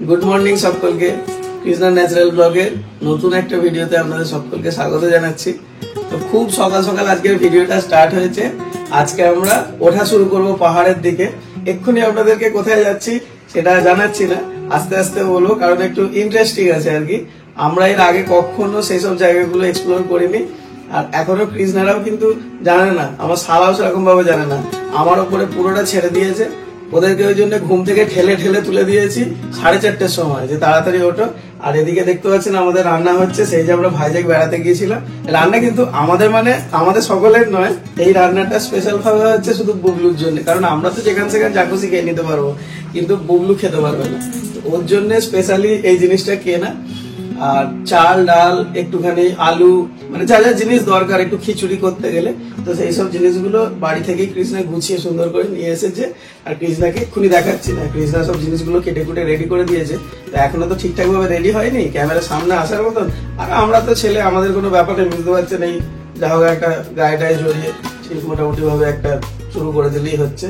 Good morning সকলকে। Krishna natural ব্লগের নতুন একটা ভিডিওতে আপনাদের সকলকে স্বাগত জানাচ্ছি। তো খুব সকাল সকাল আজকের ভিডিওটা স্টার্ট হয়েছে। আজকে আমরা ওঠা শুরু করব পাহাড়ের দিকে। এক্ষুনি আপনাদেরকে কোথায় যাচ্ছি সেটা জানাচ্ছি না, আস্তে আস্তে বলবো, কারণ একটু ইন্টারেস্টিং আছে আর কি। আমরা এর আগে কখনো সেই সব জায়গাগুলো এক্সপ্লোর করিনি, আর এখনো কৃষ্ণারাও কিন্তু জানে না, আমার শালাও সেরকম ভাবে জানে না। আমার উপরে পুরোটা ছেড়ে দিয়েছে। ওদেরকে ওই জন্য ঘুম থেকে ঠেলে ঠেলে তুলে দিয়েছি 4:30টার সময়, যে তাড়াতাড়ি ওঠো। আর এদিকে দেখতে পাচ্ছেন আমাদের রান্না হচ্ছে, সেই যে আমরা ভাইজাগ বেড়াতে গিয়েছিলাম। রান্না কিন্তু আমাদের সকলের নয়, এই রান্নাটা স্পেশাল ভাবে হচ্ছে শুধু বুবলুর জন্য, কারণ আমরা তো যেখান সেখানে যা খুশি খেয়ে নিতে পারবো, কিন্তু বুবলু খেতে পারবে না। ওর জন্য স্পেশালি এই জিনিসটা কেনা। আর চাল ডাল একটুখানি আলু, মানে যা যা জিনিস দরকার একটু খিচুড়ি করতে গেলে, তো সেই সব জিনিসগুলো বাড়ি থেকেই কৃষ্ণা গুছিয়ে সুন্দর করে নিয়ে এসেছে। আর কৃষ্ণাকে এক্ষুনি দেখাচ্ছি না, কৃষ্ণা সব জিনিসগুলো কেটে কুটে রেডি করে দিয়েছে। তো এখনো তো ঠিকঠাক ভাবে রেডি হয়নি ক্যামেরার সামনে আসার মতন। আর আমরা তো ছেলে, আমাদের কোনো ব্যাপারে বুঝতে পারছে নেই, যা হোক একটা গায়েটায় জড়িয়ে ঠিক মোটামুটি ভাবে একটা শুরু করে দিলেই হচ্ছে।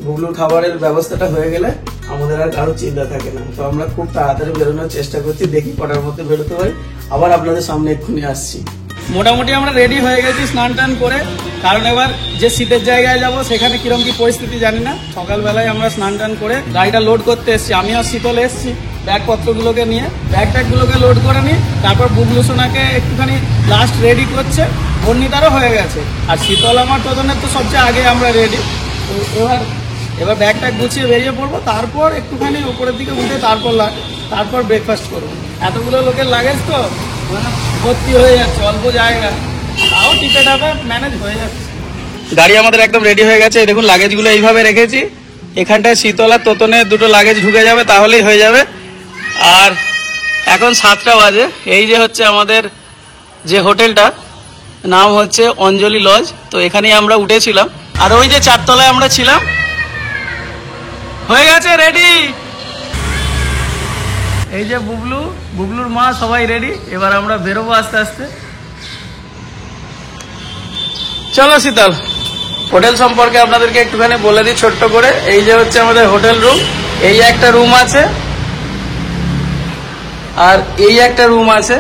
বুবলুর খাবারের ব্যবস্থাটা হয়ে গেলে আমাদের আর কারো চিন্তা থাকে না। তো আমরা খুব তাড়াতাড়ি বেরোনোর চেষ্টা করছি, দেখি কটার মধ্যে বেরোতে পারি। আবার আপনাদের সামনে এক্ষুনি আসছি। মোটামুটি আমরা রেডি হয়ে গেছি স্নান টান করে, কারণ এবার যে শীতের জায়গায় যাব সেখানে কিরকম কি পরিস্থিতি জানি না। সকালবেলায় আমরা স্নান টান করে গাড়িটা লোড করতে এসেছি, আমি আর শীতল এসেছি ব্যাগপত্রগুলোকে নিয়ে। ব্যাগট্যাগগুলোকে লোড করে নিই, তারপর বুবলু সোনাকে একটুখানি লাস্ট রেডি করছে, বর্ণিতারও হয়ে গেছে। আর শীতল আমার তোদনের তো সবচেয়ে আগে আমরা রেডি। তো এবার ব্যাগ ট্যাগ গুছিয়ে বেরিয়ে পড়বো, তারপর একটুখানি উপরের দিকে উঠে তারপর ব্রেকফাস্ট করবো। এতগুলো লোকের লাগেজ তো মানে ভর্তি হয়ে যাচ্ছে, অল্প জায়গা, তাও টিপে টাপে ম্যানেজ হয়ে যাচ্ছে। গাড়ি আমাদের একদম রেডি হয়ে গেছে। দেখুন লাগেজগুলো এইভাবে রেখেছি, এখানটায় শীতল আর তোতনের দুটো লাগেজ ঢুকে যাবে, তাহলেই হয়ে যাবে। আর এখন 7টা বাজে। এই যে হচ্ছে আমাদের যে হোটেলটা, নাম হচ্ছে অঞ্জলি লজ। তো এখানেই আমরা উঠেছিলাম। আর ওই যে 4 তলায় আমরা ছিলাম, হয়ে গেছে রেডি। এই যে বুবলুর মা সবাই রেডি। এবার আমরা বেরোবো আস্তে আস্তে। চলো শীতল, হোটেল সম্পর্কে আপনাদেরকে একটুখানি বলে দিই ছোট্ট করে। এই যে হচ্ছে আমাদের হোটেল রুম, এই একটা রুম আছে, আর এই একটা রুম আছে।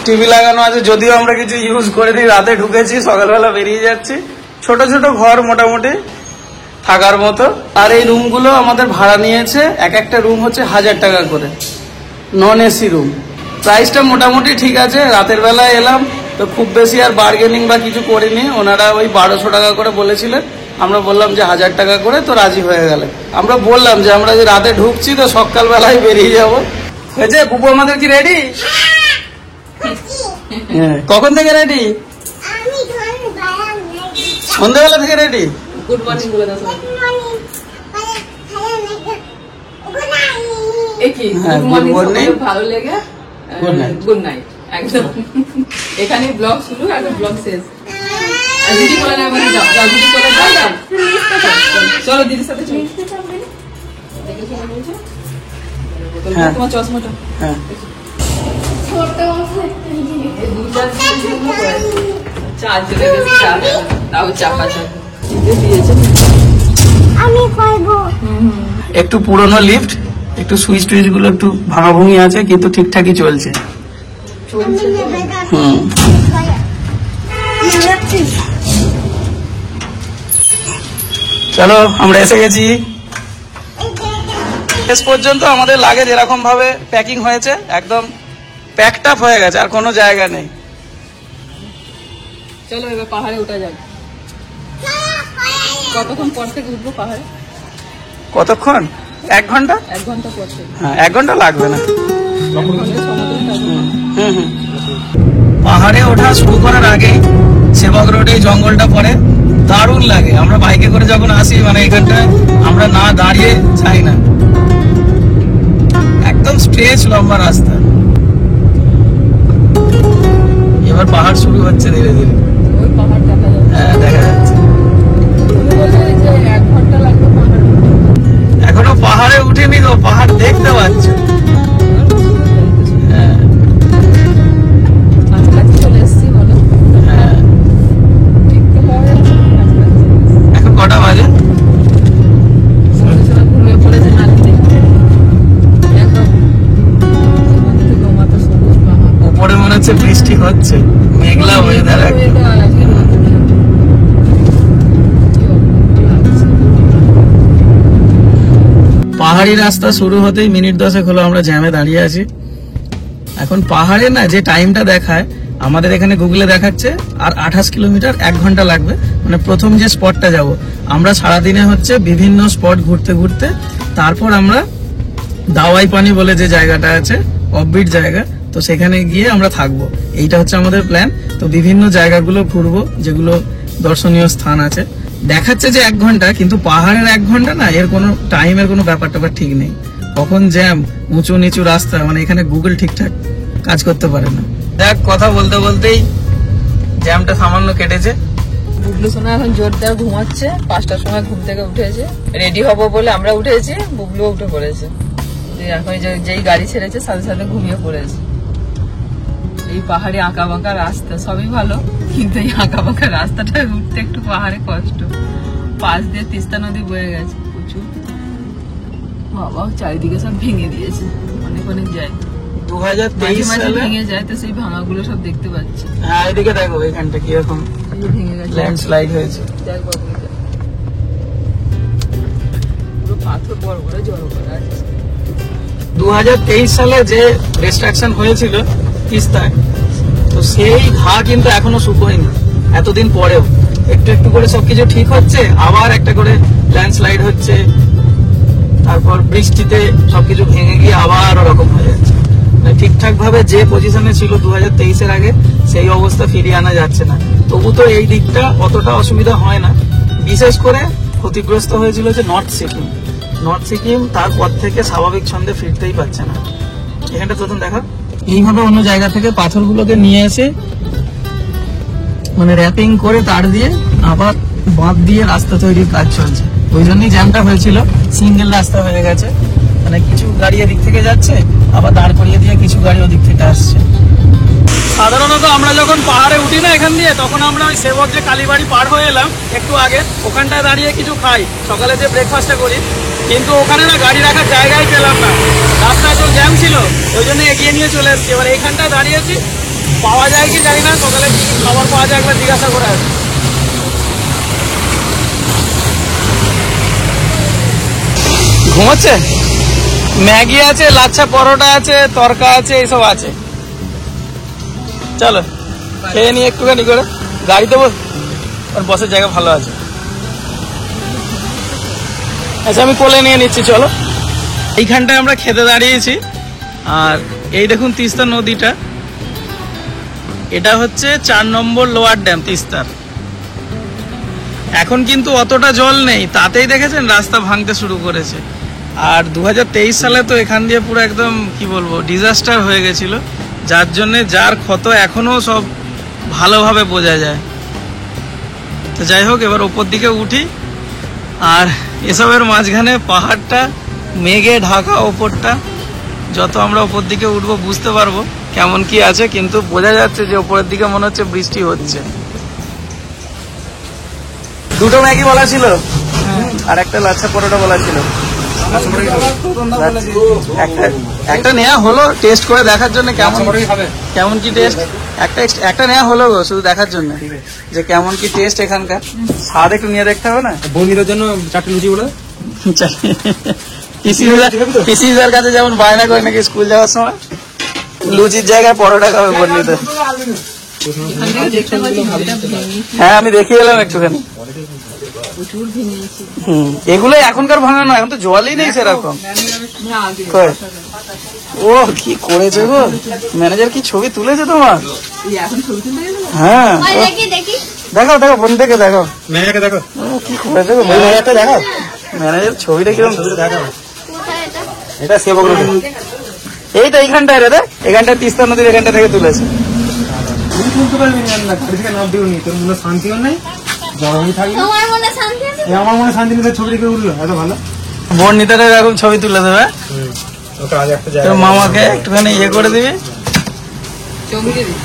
টিভি লাগানো আছে, যদিও আমরা কিছু ইউজ করে দিই, রাতে ঢুকেছি, সকালবেলা বেরিয়ে যাচ্ছি। ছোট ছোট ঘর মোটামুটি থাকার মতো। আর এই রুমগুলো আমাদের ভাড়া নিয়েছে, এক একটা রুম হচ্ছে 1000 টাকা করে, নন এসি রুম। প্রাইসটা মোটামুটি ঠিক আছে। রাতের বেলায় এলাম তো খুব বেশি আর বার্গেনিং বা কিছু করিনি। ওনারা ওই 1200 টাকা করে বলেছিলেন, আমরা বললাম যে 1000 টাকা করে, তো রাজি হয়ে গেলে। আমরা বললাম যে আমরা যে রাতে ঢুকছি তো সকালবেলায় বেরিয়ে যাব। হয়েছে বুবু, আমাদের কি রেডি? হ্যাঁ। কখন থেকে রেডি? সন্ধ্যাবেলা থেকে রেডি। গুড মর্নিং বলে দাও। ভালো লেগে গুড নাইট। একদম এখানে ব্লগ শুরু, একদম ব্লগ শেষ। দিদি বলে না, মানে যাও দিদি বলে যাও, চলো দিদির সাথে চলো। তোমার চশমাটা হ্যাঁ একটু পুরনো লিফট, একটু সুইচ টুইচ গুলো একটু ভাঙাভুঙি আছে, কিন্তু ঠিকঠাকই চলছে। চলো আমরা এসে গেছি। শেষ পর্যন্ত আমাদের লাগেজ এরকম ভাবে প্যাকিং হয়েছে, একদম প্যাকড আপ হয়ে গেছে, আর কোনো জায়গা নেই। চলো এবার পাহাড়ে উঠা যাক। কতক্ষণ পর থেকে উঠবো পাহাড়ে? কতক্ষণ? 1 ঘন্টা। 1 ঘন্টা পর থেকে? হ্যাঁ, 1 ঘন্টা লাগবে না। পাহাড়ে ওঠা শুরু করার আগে সেবক রোডে জঙ্গলটা পড়ে, দারুণ লাগে। আমরা বাইকে করে যখন আসি, মানে এখানটায় আমরা না দাঁড়িয়ে যাই না, একদম স্ট্রেচ লম্বা রাস্তা। এবার পাহাড় শুরু হচ্ছে ধীরে ধীরে। হ্যাঁ দেখা যাচ্ছে। এখনো পাহাড়ে উঠেনি তো, পাহাড় দেখতে পাচ্ছ। হ্যাঁ চলে এসছি, বলো। হ্যাঁ পাহাড়ি রাস্তা শুরু হতেই মিনিট 10 হলো আমরা জ্যামে দাঁড়িয়ে আছি। এখন পাহাড়ে না যে টাইমটা দেখায় আমাদের এখানে গুগলে দেখাচ্ছে আর 28 কিলোমিটার 1 ঘন্টা লাগবে। মানে প্রথম যে স্পটটা যাব আমরা সারাদিনে হচ্ছে বিভিন্ন স্পট ঘুরতে ঘুরতে তারপর আমরা দাওয়াই পানি বলে যে জায়গাটা আছে অফবিট জায়গা, তো সেখানে গিয়ে আমরা থাকবো। এইটা হচ্ছে আমাদের প্ল্যান। তো বিভিন্ন জায়গাগুলো ঘুরবো যেগুলো দর্শনীয় স্থান আছে। দেখাচ্ছে যে 1 ঘন্টা, কিন্তু পাহাড়ের 1 ঘন্টা না, এর কোনো টাইমের কোনো ব্যাপার ট্যাপার ঠিক নেই। কখন জ্যাম, উঁচু নিচু রাস্তা, মানে এখানে গুগল ঠিকঠাক কাজ করতে পারে না। দেখ কথা বলতে বলতেই জ্যামটা সামান্য কেটেছে। বুবলু সোনা এখন জোর দেওয়া ঘুমাচ্ছে, 5টার সময় ঘুম থেকে উঠেছে, রেডি হবো বলে আমরা উঠেছি, বুবলু উঠে পড়েছে। এখন যেই গাড়ি ছেড়েছে সাথে সাথে ঘুমিয়ে পড়েছে। এই পাহাড়ে আঁকা বাঁকা রাস্তা সবই ভালো, কিন্তু এই আঁকা বাঁকা রাস্তাটা উঠতে একটু পাহাড়ে কষ্ট। পাশ দিয়ে তিস্তা নদী বয়ে গেছে প্রচুর। বাবা চারিদিকে সব ভেঙে দিয়েছে, অনেক অনেক যায় 2023 সালে ভেঙে যায়, তো সেই ভাঙাগুলো সব দেখতে পাচ্ছি। হ্যাঁ এদিকে দেখো এখানটা কিরকম ভেঙে গেছে, ল্যান্ডস্লাইড হয়েছে। দেখ পুরো পাথর বড় বড় জড়ো করা আছে। 2023 সালে যে রেস্ট্রাকশন হয়েছিল তিস্তায়, তো সেই ঘা কিন্তু এখনো শুকোয়নি। এতদিন পরেও একটু একটু করে সবকিছু ঠিক হচ্ছে, আবার একটা করে ল্যান্ডস্লাইড হচ্ছে, তারপর বৃষ্টিতে সবকিছু ভেঙে গিয়ে আবার ওরকম হয়ে যাচ্ছে। মানে ঠিকঠাক ভাবে যে পজিশনে ছিল 2023-এর আগে সেই অবস্থা ফিরিয়ে আনা যাচ্ছে না। তবু তো এই দিকটা অতটা অসুবিধা হয় না। বিশেষ করে ক্ষতিগ্রস্ত হয়েছিল যে নর্থ সিকিম, তারপর থেকে স্বাভাবিক ছন্দে ফিরতেই পারছে না। এখানটা প্রথম দেখা এইভাবে অন্য জায়গা থেকে পাথরগুলোকে নিয়ে এসে মানে র্যাপিং করে তার দিয়ে আবার বাঁধ দিয়ে রাস্তা তৈরির কাজ চলছে। ওই জন্যই জ্যামটা হয়েছিল। সিঙ্গেল রাস্তা হয়ে গেছে, মানে কিছু গাড়ি এদিক থেকে যাচ্ছে, আবার দাঁড় করিয়ে দিয়ে কিছু গাড়ি ওদিক থেকে আসছে। সাধারণত আমরা যখন পাহাড়ে উঠি না এখান দিয়ে, তখন আমরা ওই সেবক যে কালীবাড়ি পার হয়ে এলাম একটু আগে, ওখানটায় দাঁড়িয়ে কিছু খাই, সকালে যে ব্রেকফাস্টটা করি। কিন্তু ওখানে না গাড়ি রাখার জায়গায় পেলাম না, রাস্তায় তো জ্যাম ছিল, ওই জন্য এগিয়ে নিয়ে চলে এসেছি। এবার এইখানটায় দাঁড়িয়েছি, পাওয়া যায় কি জানি না, সকালে কি খাবার পাওয়া যায় একবার জিজ্ঞাসা করে আসি। ঘুমাচ্ছে? ম্যাগি আছে, লাচ্ছা পরোটা আছে, তরকা আছে, এইসব আছে। চলো খেয়ে নি একটুখানি করে, গাড়িতে বসের জায়গা ভালো আছে। আচ্ছা আমি কোলে নিয়ে নিচ্ছি, চলো। এইখানটায় আমরা খেতে দাঁড়িয়েছি, আর এই দেখুন তিস্তা নদীটা, এটা হচ্ছে 4 নম্বর লোয়ার ড্যাম তিস্তার। এখন কিন্তু অতটা জল নেই, তাতেই দেখেছেন রাস্তা ভাঙতে শুরু করেছে। আর 2023 সালে তো এখান দিয়ে পুরো একদম কি বলবো ডিজাস্টার হয়ে গেছিল, যার জন্যে যার ক্ষত এখনো সব ভালোভাবে বোঝা যায়। তো যাই হোক, এবার ওপর দিকে উঠি, আর এসবের মাঝখানে পাহাড়টা মেঘে ঢাকা, ওপরটা যত আমরা ওপর দিকে উঠবো বুঝতে পারবো কেমন কি আছে, কিন্তু বোঝা যাচ্ছে যে ওপরের দিকে মনে হচ্ছে বৃষ্টি হচ্ছে। 2টো ম্যাগি বলা ছিল, আর একটা লাচ্ছা পরোটা বলা ছিল। একটা নেওয়া হলো টেস্ট করে দেখার জন্য কেমন কি টেস্ট। একটা নেওয়া হলো গো শুধু দেখার জন্য যে কেমন কি টেস্ট এখানকার। স্বাদ একটু নিয়ে দেখতে হবে না? বন্ধুদের জন্য 4টে লুচি বলে পিসির কাছে যেমন বায়না করে নাকি স্কুল যাওয়ার সময় লুচির জায়গায় পরোটা খাবে বন্ধুদের। হ্যাঁ আমি দেখিয়ে এলাম একটুখানি। এগুলো এখনকার ভাঙানো, এখন তো জলই নেই সেরকম। ও কি করেছে গো, ম্যানেজার কি ছবি তুলেছে তোমার? হ্যাঁ দেখো দেখো বোন থেকে দেখো, ম্যানেজারকে দেখো কি করেছে গো, ম্যানেজারটা দেখো, ম্যানেজার ছবিটা কিরকম দেখো। এটা সেবক রোড, এইটা এইখানটায় রে, এখানটায় তিস্তা নদীর এখানটা থেকে তুলেছে। তুই তুলতে পারবি না, গাড়ি থেকে নাম দিও নি, তোর মনে শান্তিও নেই, জড়াই থাকবে। আমার মনে শান্তি নেই, ছবি দেখে উঠলো এত ভালো। বোন নিতে এরকম ছবি তুলে দেবে, তোর মামাকে একটুখানি ইয়ে করে দিবি।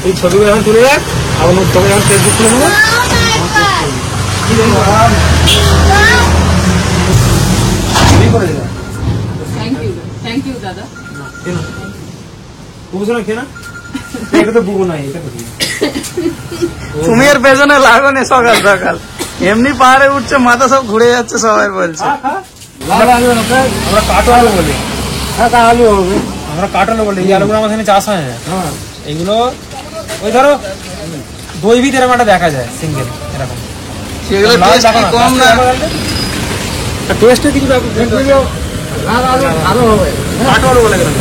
এই ছবিগুলো এখন তুলে রাখ, আবার তোকে যখন ফেসবুক খুলে নেবো। থ্যাংক ইউ দাদা। বুঝো না কেনা, এটা তো বুবো নাই, এটা তুমি এর পেছনে লাগো না, সকাল সকাল এমনি পাহাড়ে উঠছে, মাথা সব ঘুরে যাচ্ছে, সবাই বলছে। আমরা কাটো আলু বলি। আমরা কাটো আলু বলি। এই আলুগুলো আমাদের এখানে চাষ হয় না। এইগুলো ওই ধরো দই ভিত এরকম একটা দেখা যায় সিঙ্গেল এরকম। সেগুলো টেস্ট কম না, টেস্টে কিছু আরো হবে। কাটো আলু বলে গেলাম।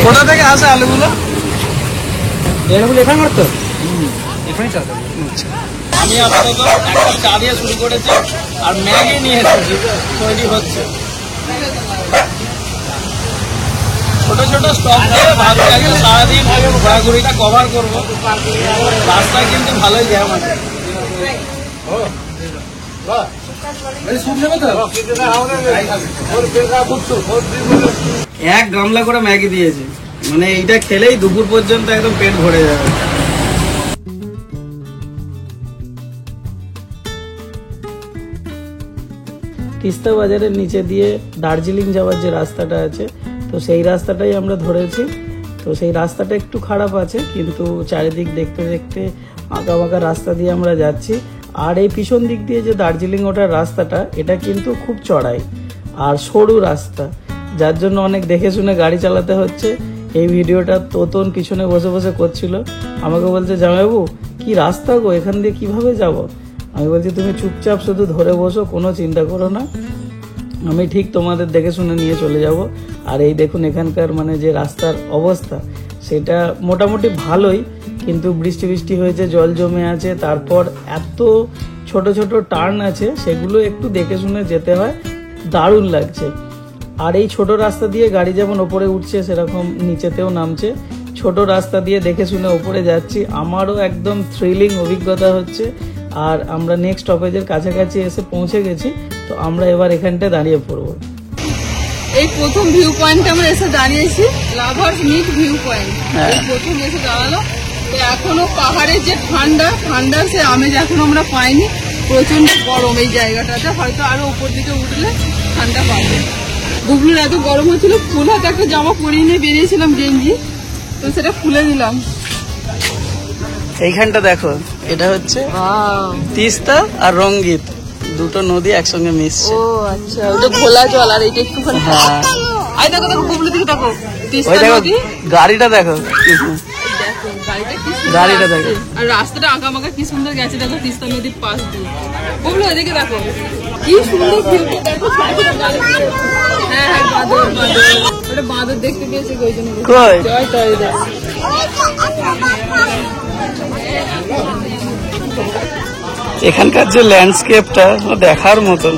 কোথা থেকে আসে আলুগুলো? এগুলো এখানে মারতো এখানেই চাষ হয়। আমি আপাতত একটা চা দিয়ে শুরু করেছি আর ম্যাগি নিয়ে এসেছি, তৈরি হচ্ছে। ছোট ছোট স্টক দিয়ে ভালো লাগে, সারাদিন ঘোরাঘুরিটা কভার করবো। রাস্তায় কিন্তু ভালোই জ্যাম আছে। এক গামলা করে ম্যাগি দিয়েছে, মানে এইটা খেলেই দুপুর পর্যন্ত একদম পেট ভরে যাবে। তিস্তা বাজারের নিচে দিয়ে দার্জিলিং যাওয়ার যে রাস্তাটা আছে, তো সেই রাস্তাটাই আমরা ধরেছি। তো সেই রাস্তাটা একটু খারাপ আছে, কিন্তু চারিদিক দেখতে দেখতে আঁকা বাঁকা রাস্তা দিয়ে আমরা যাচ্ছি। আর এই পিছন দিক দিয়ে যে দার্জিলিং ওঠার রাস্তাটা, এটা কিন্তু খুব চড়াই আর সরু রাস্তা, যার জন্য অনেক দেখে শুনে গাড়ি চালাতে হচ্ছে। এই ভিডিওটা তোতন পিছনে বসে বসে করছিল, আমাকে বলছে জামাইবাবু কি রাস্তা গো, এখান দিয়ে কিভাবে যাব? আমি বলছি তুমি চুপচাপ শুধু ধরে বসো, কোনো চিন্তা করো না, আমি ঠিক তোমাদের দেখে শুনে নিয়ে চলে যাব। আর এই দেখুন এখানকার মানে যে রাস্তার অবস্থা, সেটা মোটামুটি ভালোই, কিন্তু বৃষ্টি বৃষ্টি হয়েছে, জল জমে আছে, তারপর এত ছোট ছোট টার্ন আছে, সেগুলো একটু দেখে শুনে যেতে হয়। দারুণ লাগছে। আর এই ছোট রাস্তা দিয়ে গাড়ি যেমন ওপরে উঠছে, সেরকম নিচেতেও নামছে। ছোট রাস্তা দিয়ে দেখে শুনে ওপরে যাচ্ছি, আমারও একদম থ্রিলিং অভিজ্ঞতা হচ্ছে। আর আমরা নেক্সট স্টপেজের কাছাকাছি এসে পৌঁছে গেছি, তো আমরা এবার এখানটায় দাঁড়িয়ে পড়বো। এই প্রথম ভিউ পয়েন্টে আমরা এসে দাঁড়িয়েছি, লাভার্স মিট ভিউ পয়েন্ট। এই প্রথম এসে দাঁড়ালো। তো এখনো পাহাড়ের যে ঠান্ডা সে আমেজ এখনো আমরা পাইনি। প্রচন্ড গরম এই জায়গাটাতে, হয়তো আরো উপর দিকে উঠলে ঠান্ডা পাবে। বুবলুর এত গরম হচ্ছিল, ফুল হাতে একটা জামা পরিয়ে নিয়ে বেরিয়েছিলাম গেঞ্জি, তো সেটা খুলে দিলাম। এইখানটা দেখো, এটা হচ্ছে তিস্তা আর রঙ্গিত, দুটো নদী একসঙ্গে মিশছে। ও আচ্ছা, ওটা ঘোলা জল আর এইটা একটুখানি। হ্যাঁ, আই দেখো দেখো বুবলু দিকে দেখো, ওই তিস্তা দেখো নদী। গাড়িটা দেখো, দেখো গাড়িটা কি সুন্দর গাড়িটা আসছে। দেখো। আর রাস্তাটা আঁকা বাঁকা কি সুন্দর গেছে দেখো, তিস্তা নদীর পাশ দিয়ে। বুবলু এদিকে দেখো কি সুন্দর ভিউটা দেখো, ছোট ছোট গাড়ি। হ্যাঁ হ্যাঁ, বাঁদর ওটা বাঁদর দেখতে পেয়েছে, ওই জন্য কই? জয় তাই দেখ। এখানকার যে ল্যান্ডস্কেপটা দেখার মতন।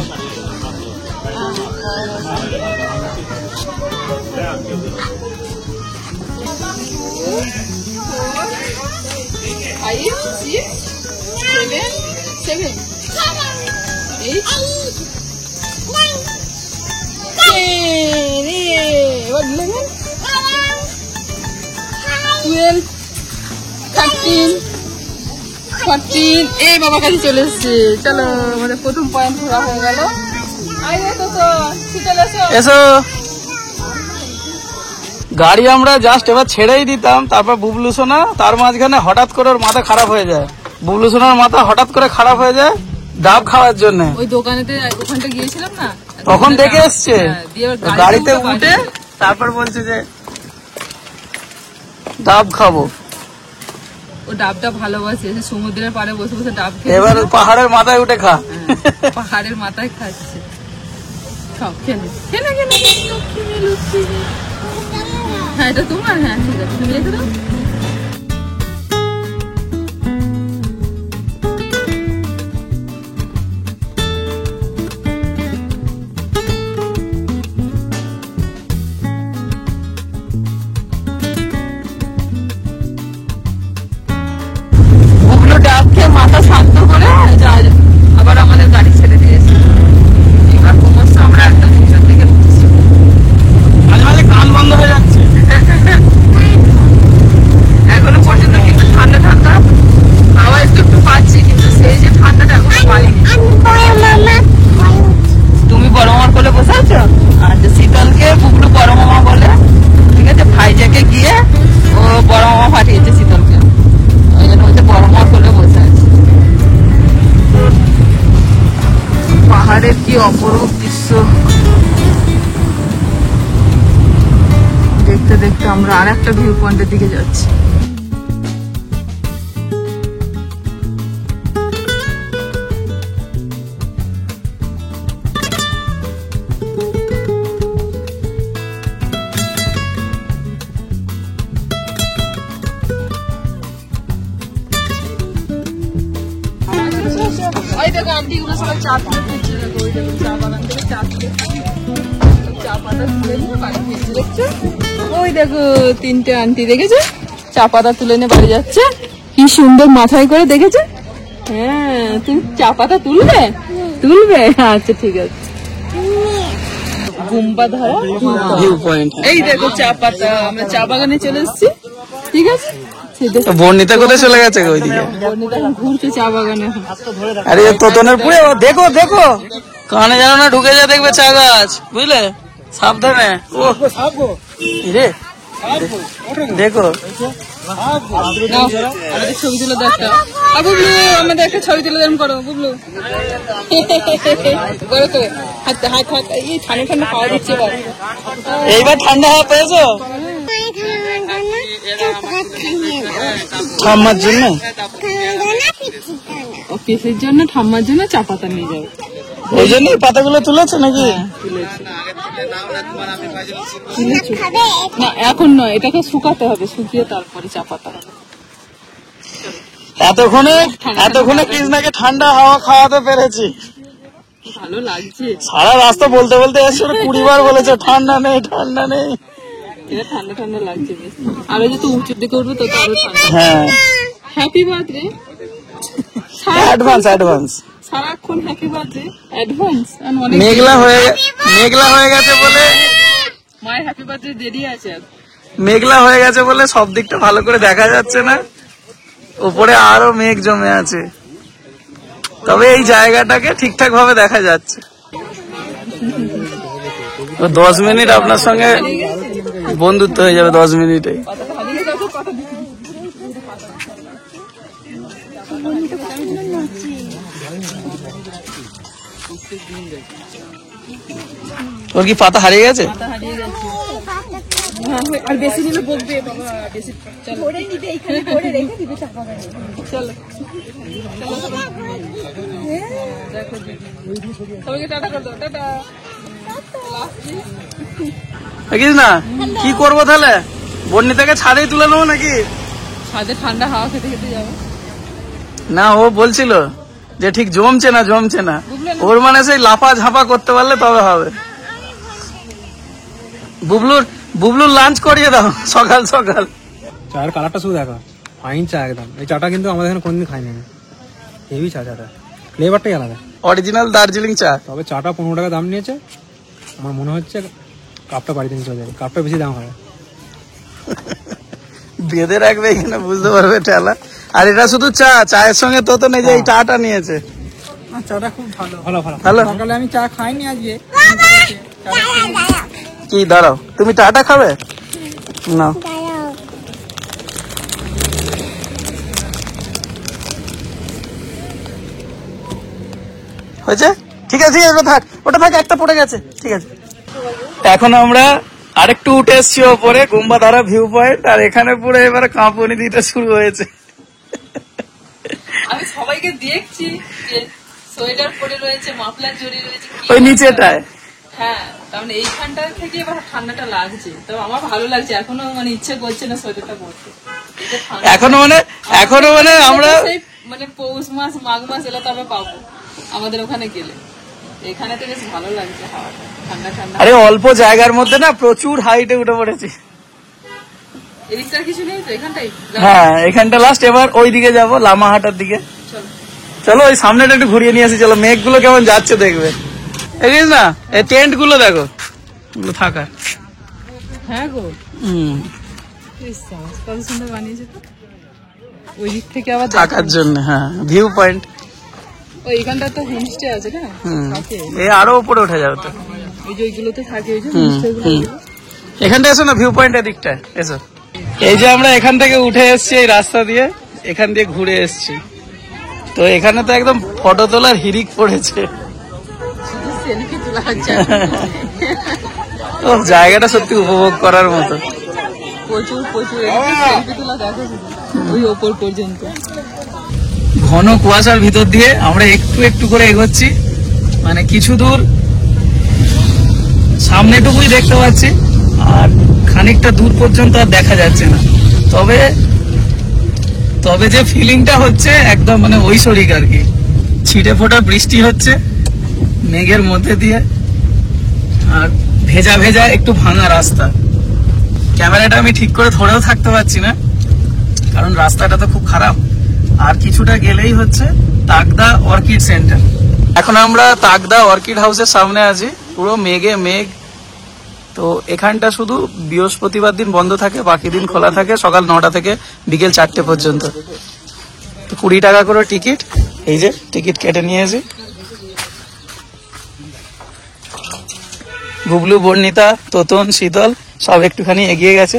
এই বাবা কাছে চলে এসছে। চলো আমাদের প্রথম পয়েন্ট ঘোরা হয়ে গেল। এসো, গাড়ি আমরা জাস্ট এবার ছেড়েই দিতাম, তারপর বুবলু সোনা তার মাঝখানে হঠাৎ করে ওর মাথা খারাপ হয়ে যায়। বুবলু সোনার মাথা হঠাৎ করে খারাপ হয়ে যায় ডাব খাওয়ার জন্য। ওই দোকানেতে ওখানটা গিয়েছিলাম না, তখন দেখে এসছে, গাড়িতে উঠে তারপর বলছে যে ডাব খাবো। ও ডাবটা ভালোবাসে, সমুদ্রের পাড়ে বসে বসে ডাব খেয়ে। এবার পাহাড়ের মাথায় উঠে খা। পাহাড়ের মাথায় খাচ্ছে। খাও, খেলে খেলে খেলে। হ্যাঁ এটা তোমার, হ্যাঁ ঠিক আছে, তুমি রেখে দাও। ডাব খেয়ে মাথা শান্ত করে আবার আমাদের গাড়ি ছেড়ে দিয়েছে। এবার ক্রমশ আমরা একটা নিচের দিকে উঠছি। মাঝে মাঝে কান বন্ধ হয়ে যাচ্ছে। এখনো পর্যন্ত কিন্তু ঠান্ডা ঠান্ডা হাওয়া একটু একটু পাচ্ছি, কিন্তু সেই যে ঠান্ডাটা এখনো পাইনি। তুমি বড় মামার কোলে বসে আছো, আর যে শীতলকে বুবলু বড় মামা বলে। ঠিক আছে, ভাইজাকে গিয়ে ও বড় মামা পাঠিয়েছে শীতলকে, ওই জন্য বলছে বড় মামার কোলে বসে আছে। অপরূপ দৃশ্য দেখতে দেখতে আমরা আর একটা ভিউ পয়েন্টের দিকে যাচ্ছি। ওই দেখো আন্টিগুলো সবাই চা তুলে দিচ্ছে, দেখো ওই দেখো চা বাগান থেকে চা তুলে চা পাতা তুলে নিয়ে বাড়ি ফিরছে, দেখছো? ওই দেখো 3টে আন্টি দেখেছো চা পাতা তুলে নিয়ে বাড়ি যাচ্ছে, কি সুন্দর মাথায় করে, দেখেছো? হ্যাঁ, তুমি চা পাতা তুলবে? আচ্ছা ঠিক আছে। গুম্বা ধরা ভিউ পয়েন্ট। এই দেখো চা পাতা, আমরা চা বাগানে চলে এসেছি, ঠিক আছে? বর্ণিতা কোথায় চলে গেছে ওইদিকে? বর্ণিতা এখন ঘুরছে চা বাগানে। আরে তোতনের পুরে দেখো দেখো, কানে যেন না ঢুকে যায়, দেখবে চা গাছ, বুঝলে? সাবধানে। ও রে দেখো, আমাদের ছবি তুলে দেখা। বুবলু, আমাদের একটা ছবি তুলে দেন, করো বুবলু। করো তো, হাত হাত হাত। এই ঠান্ডা ঠান্ডা হাওয়া দিচ্ছে এবার। এইবার ঠান্ডা হাওয়া পেয়েছো ঠাম্মার জন্য? পিসির জন্য, ঠাম্মার জন্য চা পাতা নিয়ে যাবে, ওই জন্যই পাতাগুলো তুলেছে নাকি? না এখন নয়, এটাকে শুকাতে হবে, শুকিয়ে তারপরে চা পাতা হবে। এতক্ষণে কৃষ্ণাকে ঠান্ডা হাওয়া খাওয়াতে পেরেছি। ভালো লাগছে, সারা রাস্তা বলতে বলতে এসে 20 বার বলেছে ঠান্ডা নেই ঠান্ডা নেই। এটা ঠান্ডা ঠান্ডা লাগছে বেশ। আর যেহেতু উঁচুর দিকে উঠবে তো আরো ঠান্ডা। হ্যাঁ, হ্যাপি বার্থডে। অ্যাডভান্স। সারাক্ষণ হ্যাপি বার্থডে অ্যাডভান্স। মেঘলা হয়ে গেছে বলে, মায়ের হ্যাপি বার্থডে দেরি আছে। মেঘলা হয়ে গেছে বলে সব দিকটা ভালো করে দেখা যাচ্ছে না, উপরে আরো মেঘ জমে আছে, তবে এই জায়গাটাকে ঠিকঠাক ভাবে দেখা যাচ্ছে। 10 মিনিট আপনার সঙ্গে বন্ধুত্ব হয়ে যাবে, 10 মিনিটেই। ওর কি পাতা হারিয়ে গেছে? আর বেশি নিলে বকবে বাবা, বেশি ধরে নিবে, এইখানে ধরে রেখে দিবে চাপা গাড়ি। চলো দেখো সবাইকে টাটা করে দাও, টাটা। দেখিস না কি করবো তাহলে, বর্ণিতাকে ছাদেই তুলে নেবো নাকি? ছাদে ঠান্ডা হাওয়া খেতে খেতে যাবো। না, ও বলছিল যে ঠিক জমছে না, ওর মানে সেই লাফা ঝাপা করতে পারলে তবে হবে। বুবলুর লাঞ্চ করিয়ে দাও সকাল সকাল। চায়ের কালারটা শুধু দেখা, ফাইন চা একদম। এই চাটা কিন্তু আমাদের এখানে কোনদিন খাইনি, হেভি চাটা, ফ্লেভারটাই আলাদা, অরিজিনাল দার্জিলিং চা। তবে চাটা 15 টাকা দাম নিয়েছে। আমার মনে হচ্ছে কাপটা বাড়িতে নিয়ে চলে যাবে, কাপটা বেশি দাম হয়। বেঁধে রাখবে এখানে, বুঝতে পারবে ঠেলা। আর এটা শুধু চায়ের সঙ্গে তো নেই যে এই চাটা নিয়েছে। চাটা খুব ভালো। সকালে আমি চা খাইনি আজকে। কি দাঁড়াও, তুমি চাটা খাবে না? হয়েছে, ঠিক আছে ওটা থাক, একটা পড়ে গেছে, ঠিক আছে। এখন আমরা আরেকটু উঠে এসছি ওপরে, গুম্বাধারা ভিউ পয়েন্ট, আর এখানে পুরো এবারে কাঁপুনি দিতে শুরু হয়েছে। আমি সবাইকে দেখছি যে সোয়েটার পরে রয়েছে, মাফলার জড়িয়ে রয়েছে, ওই নিচেটায়। হ্যাঁ, তার মানে এইখানটা থেকে এবার ঠান্ডাটা লাগছে, তো আমার ভালো লাগছে। এখনো মানে ইচ্ছে করছে না সোয়েটারটা পরতে। এখনো মানে আমরা মানে পৌষ মাস মাঘ মাস এলে তবে পাবো আমাদের ওখানে গেলে। এখানে তো বেশ ভালো লাগছে হাওয়াটা, ঠান্ডা ঠান্ডা। আরে অল্প জায়গার মধ্যে না প্রচুর হাইটে উঠে পড়েছি। এদিকটার কিছু নেই তো, এখানটাই। হ্যাঁ, এখানটা লাস্ট, এবার ওই দিকে যাবো, লামাহাটার দিকে। চলো ওই সামনেটা একটু ঘুরিয়ে নিয়ে আসি, চলো। মেঘগুলো কেমন যাচ্ছে দেখবে, দেখিস না? এই টেন্ট গুলো দেখো, থাকা। হ্যাঁ গো, কত সুন্দর বানিয়েছে তো। ওই দিক থেকে আবার থাকার জন্য, হ্যাঁ, ভিউ পয়েন্ট। ওইখানটা তো হোমস্টে আছে না, এই আরো উপরে উঠে যাবে তো। ওই যে ওইগুলোতে থাকে, ওই যে হোমস্টে গুলো। এখানটা এসো না, ভিউ পয়েন্টের দিকটায় এসো। এই যে আমরা এখান থেকে উঠে এসছি এই রাস্তা দিয়ে, এখান দিয়ে ঘুরে এসছি, তো এখানে তো একদম ফটো তোলার হিরিক পড়েছে। সেলফি তোলা হচ্ছে ও জায়গাটা সত্যি উপভোগ করার মতো। প্রচুর প্রচুর সেলফি তোলা দেখো শুধু, ওই ওপর পর্যন্ত। ঘন কুয়াশার ভিতর দিয়ে আমরা একটু একটু করে এগোচ্ছি, মানে কিছু দূর সামনেটুকুই দেখতে পাচ্ছি আর খানিকটা দূর পর্যন্ত আর দেখা যাচ্ছে না। তবে তবে যে ফিলিংটা হচ্ছে একদম মানে ঐশ্বরিক আর কি। ছিটে ফোটা বৃষ্টি হচ্ছে মেঘের মধ্যে দিয়ে, আর ভেজা ভেজা একটু ভাঙা রাস্তা। ক্যামেরাটা আমি ঠিক করে ধরেও থাকতে পারছি না, কারণ রাস্তাটা তো খুব খারাপ। আর কিছুটা গেলেই হচ্ছে তাকদা অর্কিড সেন্টার। এখন আমরা তাকদা অর্কিড হাউসের সামনে আছি, পুরো মেঘে মেঘ। তো এখানটা শুধু বৃহস্পতিবার দিন বন্ধ থাকে, বাকি দিন খোলা থাকে সকাল 9টা থেকে বিকেল 4টে পর্যন্ত। তো 20 টাকা করে টিকিট। এই যে টিকিট কেটে নিয়েছি। বুবলু, বর্ণিতা, তোতন, শীতল সব একটুখানি এগিয়ে গেছে।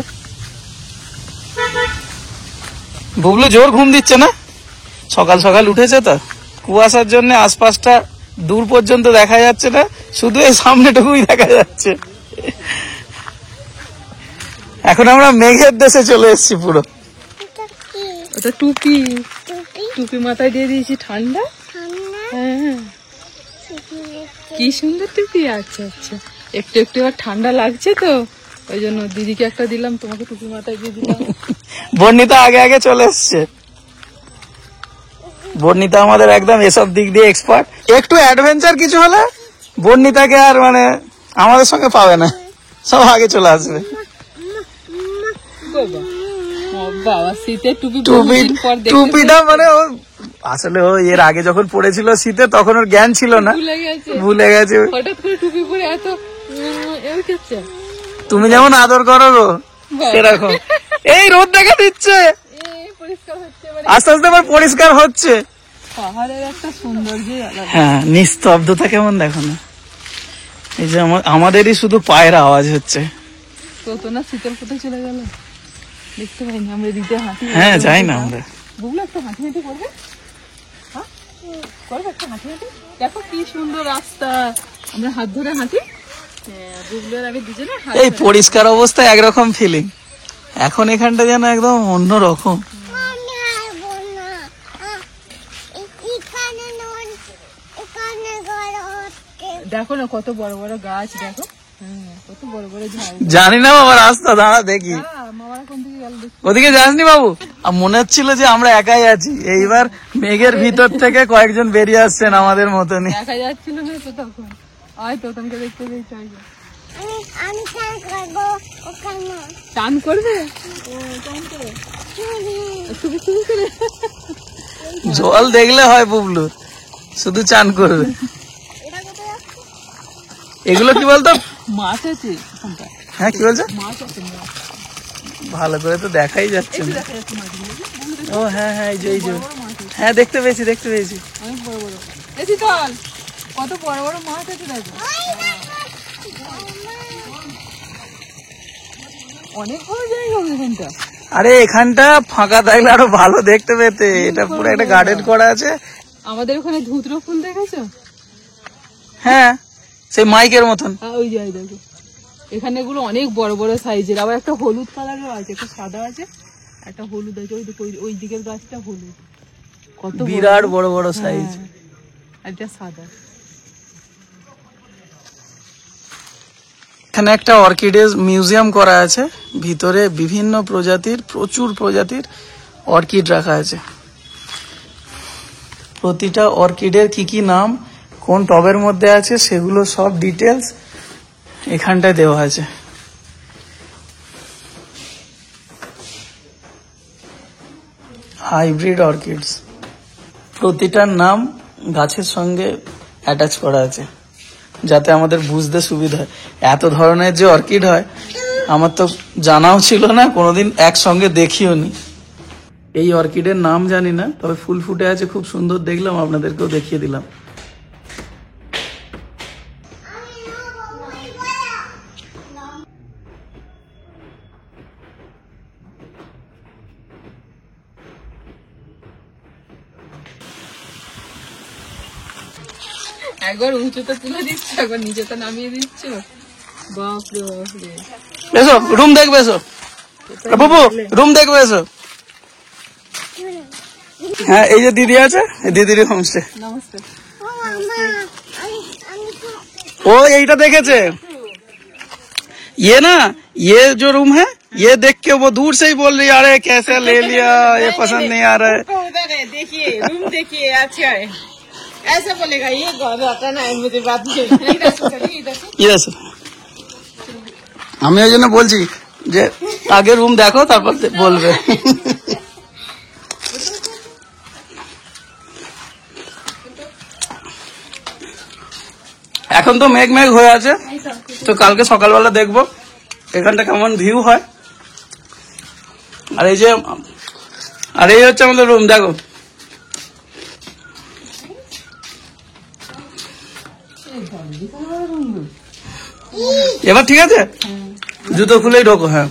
বুবলু জোর ঘুম দিচ্ছে না, সকাল সকাল উঠেছে তো। কুয়াশার জন্য আশপাশটা দূর পর্যন্ত দেখা যাচ্ছে না, শুধু এই সামনেটুকুই দেখা যাচ্ছে। এখন আমরা মেঘের দেশে চলে এসেছি পুরো। ওটা টুপি, টুপি মাথায় দিয়ে দিয়েছি, ঠান্ডা। হ্যাঁ, কি সুন্দর টুপি। আচ্ছা আচ্ছা, একটু একটু আর ঠান্ডা লাগছে তো, ওই জন্য দিদিকে একটা দিলাম, তোমাকে টুপি মাথায় দিয়ে দিলাম। বর্ণিতা আগে আগে চলে এসছে। বর্ণিতা আমাদের একদম এসব দিক দিয়ে এক্সপার্ট। একটু অ্যাডভেঞ্চার কিছু হলে বর্ণিতাকে আর মানে আমাদের সঙ্গে পাবে না, সব আগে চলে আসবে। বাবা, শীতের টুপি টুপি, বহুদিন পর দেখতে টুপিটা মানে ও আসলে ও এর আগে যখন পড়েছিল শীতে তখন ওর জ্ঞান ছিল না, ভুলে গেছে। হঠাৎ করে টুপি পরে এত উঠেছে। তুমি যেমন আদর করো গো সেরকম। এই রোদ দেখা দিচ্ছে, পরিষ্কার হচ্ছে, আস্তে আস্তে আবার পরিষ্কার হচ্ছে। পাহাড়ের একটা সৌন্দর্য আলাদা। হ্যাঁ, নিস্তব্ধতা কেমন দেখো না। এই যে আমাদেরই শুধু পায়ের আওয়াজ হচ্ছে। কত না শীতল কোথায় চলে গেল দেখতে পাইনি আমরা। দিতে হাঁটি, হ্যাঁ যাই না আমরা। বুবলু একটা হাঁটি হাঁটি করবে, হ্যাঁ করবে একটা হাঁটি হাঁটি। দেখো কি সুন্দর রাস্তা, আমরা হাত ধরে হাঁটি। বুবলু আর আমি দুজনে হাত এই পরিষ্কার অবস্থায় একরকম ফিলিং, এখন এখানটা যেন একদম অন্য রকম। দেখো না কত বড় বড় গাছ, দেখো কত বড় বড় ঝাড়। জানি না বাবা, রাস্তা দাঁড়া দেখি। মামারা কোন দিকে গেল দেখি। ওদিকে যাসনি বাবু? আর মনে হচ্ছিল যে আমরা একাই আছি, এইবার মেঘের ভিতর থেকে কয়েকজন বেরিয়ে আসছেন আমাদের মতনই। দেখা যাচ্ছিল না তো তখন, তো তোমাকে দেখতে পেয়েছি। আমি চান করবো ওখানে। চান করবে? চান করে শুধু শুধু করে জল দেখলে হয় বুবলু, শুধু চান করবে। এগুলো কি বলতো? মাছ আছে। হ্যাঁ কি বলছো? মাছ আছে, মাছ। ভালো করে তো দেখাই যাচ্ছে না। দেখা যাচ্ছে মাছগুলো, ও হ্যাঁ হ্যাঁ, এই যে এই যে, হ্যাঁ দেখতে পেয়েছি দেখতে পেয়েছি। অনেক বড় বড়। বেশি চল, কত বড় বড় মাছ আছে দেখো। অনেক বড় জায়গা এখানটা। আরে এখানটা ফাঁকা থাকলে আরো ভালো দেখতে পেতে। এটা পুরো একটা গার্ডেন করা আছে। আমাদের ওখানে ধুতরো ফুল দেখেছো? হ্যাঁ, সেই মাইকের মতন। ওই যে দেখো, এখানে এগুলো অনেক বড় বড় সাইজের। আবার একটা হলুদ কালারও আছে, একটা সাদা আছে, একটা হলুদ আছে। ওই দেখো ওই দিকের গাছটা হলুদ, কত বিরাট বড় বড় সাইজ। একটা সাদা। এখানে একটা অর্কিডের মিউজিয়াম করা আছে, ভিতরে বিভিন্ন প্রজাতির, প্রচুর প্রজাতির অর্কিড রাখা আছে। প্রতিটা অর্কিডের কি কি নাম, কোন টবের মধ্যে আছে, সেগুলো সব ডিটেলস এখানটায় দেওয়া আছে। হাইব্রিড অর্কিডস, প্রতিটার নাম গাছের সঙ্গে অ্যাটাচ করা আছে যাতে আমাদের বুঝতে সুবিধা হয়। এত ধরনের যে অর্কিড হয় আমার তো জানাও ছিল না, কোনোদিন একসঙ্গে দেখিও নি। এই অর্কিডের নাম জানি না, তবে ফুল ফুটে আছে খুব সুন্দর দেখলাম, আপনাদেরকেও দেখিয়ে দিলাম। একবার উঁচুতে তুলে দিচ্ছ, একবার নিচেতে নামিয়ে দিচ্ছ। বাপরে বাপরে। এসো রুম দেখবে, এসো বাবু রুম দেখবে, এসো। হ্যাঁ এই যে দিদি আছে, দিদির হোমস্টে। নমস্কার। ও মামা আমি তো ও এইটা দেখেছে, ये ना ये जो रूम है ये देख के वो दूर से ही बोल रही अरे कैसे ले लिया, ये पसंद नहीं आ रहा है। उधर है, देखिए रूम देखिए, अच्छा है। ऐसा बोलेगा ये घर आता ना, मुझे बात नहीं। इधर से चलिए, इधर से। ইয়েস, আমি ওই জন্য বলছি যে আগে রুম দেখো তারপর বলবে। এখন তো মেঘ মেঘ হয়ে আছে, তো কালকে সকালবেলা দেখবো এখানটা কেমন ভিউ হয়। আর এই হচ্ছে আমাদের রুম, দেখো। এবার ঠিক আছে, জুতো খুলেই ঢোকো। হ্যাঁ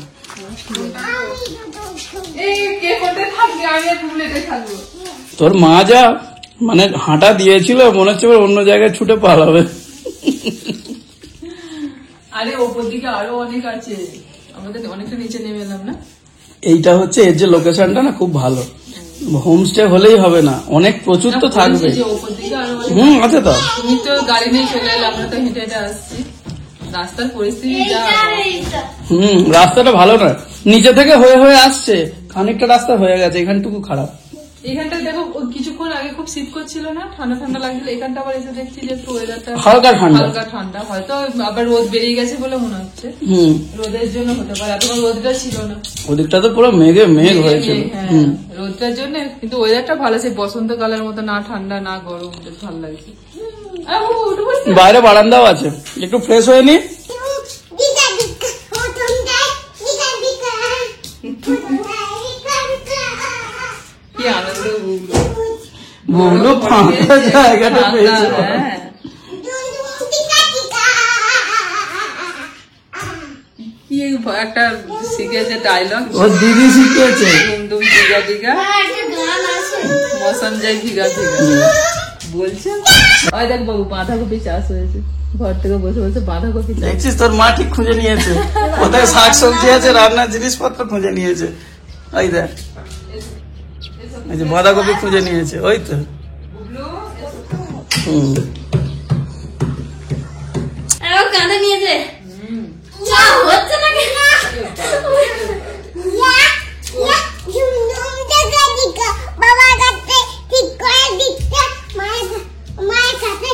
তোর মা যা মানে হাঁটা দিয়েছিল, মনে হচ্ছে এবার অন্য জায়গায় ছুটে পালাবে। আরে ওপর দিকে আরো অনেক আছে, আমাদের অনেকটা নিচে নেমে এলাম না। এইটা হচ্ছে এর যে লোকেশনটা না খুব ভালো, হোমস্টে হলেই হবে না, অনেক প্রচুর তো থাকবে। যে ওপর দিকে আরো অনেক। আছে তো। তুমি তো গাড়ি নিয়ে চলে এলে, আমরা তো হেঁটে হেঁটে আসছি। রাস্তার পরিস্থিতি যা, রাস্তাটা ভালো না, নিচে থেকে হয়ে হয়ে আসছে, খানিকটা রাস্তা হয়ে গেছে, এখানটুকু খারাপ। এখানটা দেখো কিছুক্ষণ আগে খুব শীত করছিল না, ঠান্ডা ঠান্ডা লাগছিল। এখানটা আবার এসে দেখছি যে একটু ওয়েদারটা হালকা ঠান্ডা, হালকা ঠান্ডা। হয়তো আবার রোদ বেরিয়ে গেছে বলে মনে হচ্ছে, রোদের জন্য হতে পারে। এতক্ষণ রোদটা ছিল না, ওদিকটা তো পুরো মেঘে মেঘ হয়েছিল। হ্যাঁ রোদটার জন্য। কিন্তু ওয়েদারটা ভালো, সেই বসন্তকালের মতো, না ঠান্ডা না গরম, বেশ ভালো লাগছে। বাইরে বারান্দাও আছে, একটু ফ্রেশ হয়ে নি। দিদা দিদা ও তোমরা দিদা দিদা কি আনন্দ বুবলু। বুবলু ফাঁকা জায়গাটা পেয়েছে। হ্যাঁ কি একটা শিখেছে ডায়লগ, ও দিদি শিখিয়েছে। দুম ভিগা ভিগা মৌসম যাই ভিগা ভিগা বলছে। ওই দেখ বাবু, বাঁধাকপি চাষ হয়েছে, ঘর থেকে বসে বসে বাঁধাকপি চাষ। দেখছিস তোর মা ঠিক খুঁজে নিয়েছে, কোথায় শাক সবজি আছে, রান্নার জিনিসপত্র খুঁজে নিয়েছে। ওই দেখ, এই যে বাঁধাকপি খুঁজে নিয়েছে, ওই তো। কাঁদে নিয়েছে হচ্ছে না কেন বাবা কাছে ঠিক করে দিচ্ছে মায়ের কাছে।